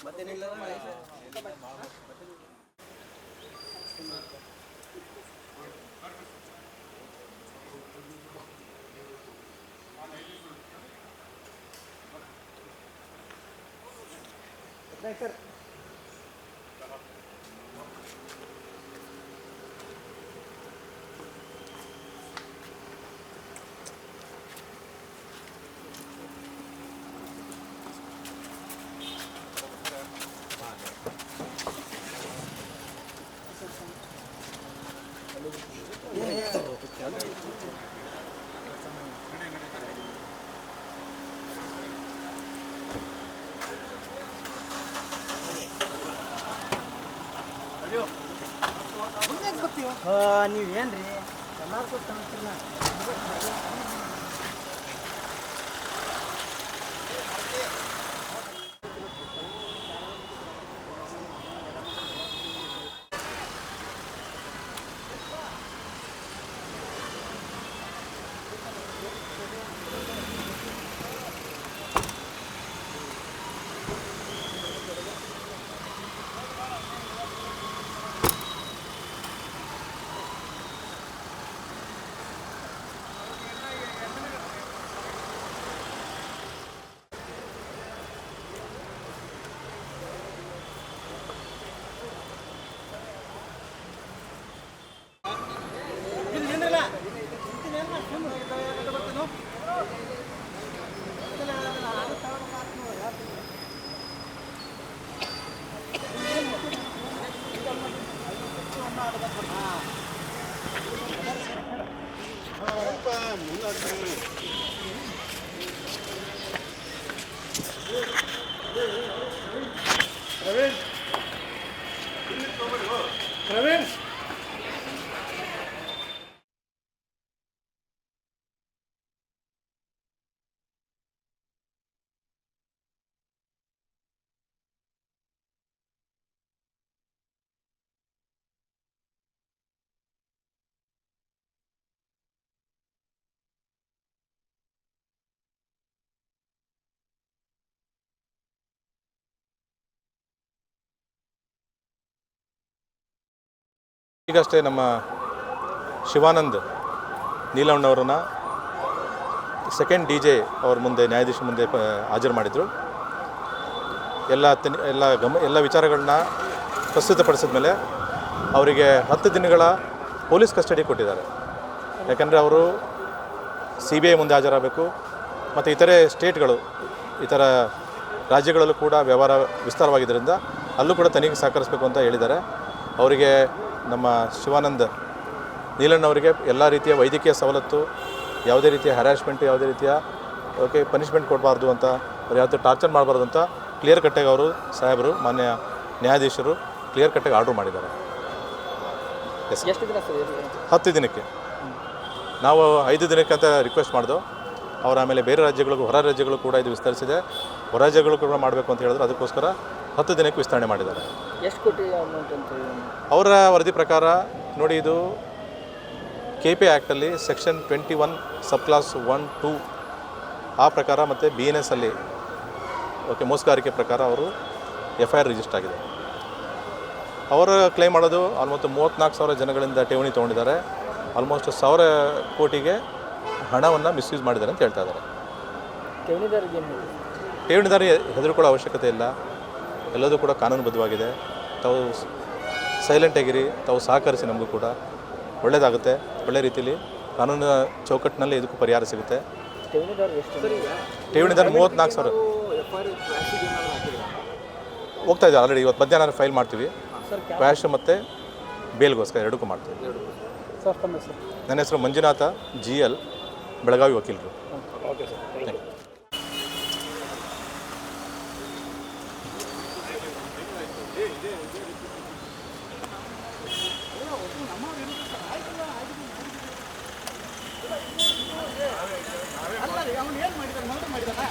Sir ನೀವೇನ್ರಿ ಎಲ್ಲಾರು ಗೊತ್ತಾಗ್ತಿಲ್ಲ. ಪ್ರವೀಣ್ ಈಗಷ್ಟೇ ನಮ್ಮ ಶಿವಾನಂದ್ ನೀಲಣ್ಣವರನ್ನು ಸೆಕೆಂಡ್ DJ ಅವ್ರ ಮುಂದೆ ನ್ಯಾಯಾಧೀಶ ಮುಂದೆ ಹಾಜರು ಮಾಡಿದರು. ಎಲ್ಲ ವಿಚಾರಗಳನ್ನ ಪ್ರಸ್ತುತಪಡಿಸಿದ ಮೇಲೆ ಅವರಿಗೆ 10 ದಿನಗಳ ಪೊಲೀಸ್ ಕಸ್ಟಡಿ ಕೊಟ್ಟಿದ್ದಾರೆ. ಯಾಕಂದರೆ ಅವರು CBI ಮುಂದೆ ಹಾಜರಾಗಬೇಕು ಮತ್ತು ಇತರೆ ಸ್ಟೇಟ್ಗಳು ಇತರ ರಾಜ್ಯಗಳಲ್ಲೂ ಕೂಡ ವ್ಯವಹಾರ ವಿಸ್ತಾರವಾಗಿದ್ದರಿಂದ ಅಲ್ಲೂ ಕೂಡ ತನಿಖೆ ಸಹಕರಿಸಬೇಕು ಅಂತ ಹೇಳಿದ್ದಾರೆ. ಅವರಿಗೆ ನಮ್ಮ ಶಿವಾನಂದ್ ನೀಲಣ್ಣವರಿಗೆ ಎಲ್ಲ ರೀತಿಯ ವೈದ್ಯಕೀಯ ಸವಲತ್ತು, ಯಾವುದೇ ರೀತಿಯ ಹ್ಯಾರಾಸ್ಮೆಂಟ್, ಯಾವುದೇ ರೀತಿಯ ಪನಿಷ್ಮೆಂಟ್ ಕೊಡಬಾರ್ದು ಅಂತ, ಅವ್ರು ಯಾವುದೇ ಟಾರ್ಚರ್ ಮಾಡಬಾರ್ದು ಅಂತ ಕ್ಲಿಯರ್ ಕಟ್ಟಾಗಿ ಅವರು ಸಾಹೇಬರು ಮಾನ್ಯ ನ್ಯಾಯಾಧೀಶರು ಕ್ಲಿಯರ್ ಕಟ್ಟಾಗಿ ಆರ್ಡ್ರ್ ಮಾಡಿದ್ದಾರೆ. 10 ದಿನಕ್ಕೆ. ನಾವು 5 ದಿನಕ್ಕೆ ಅಂತ ರಿಕ್ವೆಸ್ಟ್ ಮಾಡಿದೋ. ಅವ್ರು ಆಮೇಲೆ ಬೇರೆ ರಾಜ್ಯಗಳಿಗೂ ಹೊರ ರಾಜ್ಯಗಳು ಕೂಡ ಇದು ವಿಸ್ತರಿಸಿದೆ, ಹೊರ ರಾಜ್ಯಗಳು ಕೂಡ ಮಾಡಬೇಕು ಅಂತ ಹೇಳಿದ್ರು. ಅದಕ್ಕೋಸ್ಕರ 10 ದಿನಕ್ಕೆ ವಿಸ್ತರಣೆ ಮಾಡಿದ್ದಾರೆ. ಎಷ್ಟು ಕೋಟಿ ಅಮೌಂಟ್ ಅಂತ ಅವರ ವರದಿ ಪ್ರಕಾರ ನೋಡಿ, ಇದು KP ಆ್ಯಕ್ಟಲ್ಲಿ ಸೆಕ್ಷನ್ 21 ಸಬ್ ಕ್ಲಾಸ್ 1, 2 ಆ ಪ್ರಕಾರ ಮತ್ತು BNS ಅಲ್ಲಿ ಮೋಸಗಾರಿಕೆ ಪ್ರಕಾರ ಅವರು FIR ರಿಜಿಸ್ಟರ್ ಆಗಿದೆ. ಅವರು ಕ್ಲೈಮ್ ಮಾಡೋದು ಆಲ್ಮೋಸ್ಟ್ 34,000 ಜನಗಳಿಂದ ಠೇವಣಿ ತೊಗೊಂಡಿದ್ದಾರೆ. ಆಲ್ಮೋಸ್ಟ್ 1,000 ಕೋಟಿಗೆ ಹಣವನ್ನು ಮಿಸ್ಯೂಸ್ ಮಾಡಿದ್ದಾರೆ ಅಂತ ಹೇಳ್ತಾ ಇದ್ದಾರೆ. ಠೇವಣಿದಾರ ಹೆದರ್ಕೊಳ್ಳೋ ಅವಶ್ಯಕತೆ ಇಲ್ಲ, ಎಲ್ಲದೂ ಕೂಡ ಕಾನೂನುಬದ್ಧವಾಗಿದೆ. ತಾವು ಸೈಲೆಂಟ್ ಆಗಿರಿ, ತಾವು ಸಹಕರಿಸಿ, ನಮಗೂ ಕೂಡ ಒಳ್ಳೆಯದಾಗುತ್ತೆ. ಒಳ್ಳೆ ರೀತಿಯಲ್ಲಿ ಕಾನೂನಿನ ಚೌಕಟ್ಟಿನಲ್ಲಿ ಇದಕ್ಕೂ ಪರಿಹಾರ ಸಿಗುತ್ತೆ. ಠೇವಣಿದಾರ 34,000 ಹೋಗ್ತಾ ಇದೆ ಆಲ್ರೆಡಿ. ಇವತ್ತು ಮಧ್ಯಾಹ್ನ ಫೈಲ್ ಮಾಡ್ತೀವಿ. ಕ್ವಾಶ್ ಮತ್ತು ಬೇಲ್ಗೋಸ್ಕರ ಎರಡಕ್ಕೂ ಮಾಡ್ತೀವಿ. ನನ್ನ ಹೆಸರು ಮಂಜುನಾಥ GL, ಬೆಳಗಾವಿ ವಕೀಲರು. Okay sir, thank you. ಅವನು ಏನು ಮಾಡಿದ್ದಾನೆ, ಮಾಡಿದ್ದಾನೆ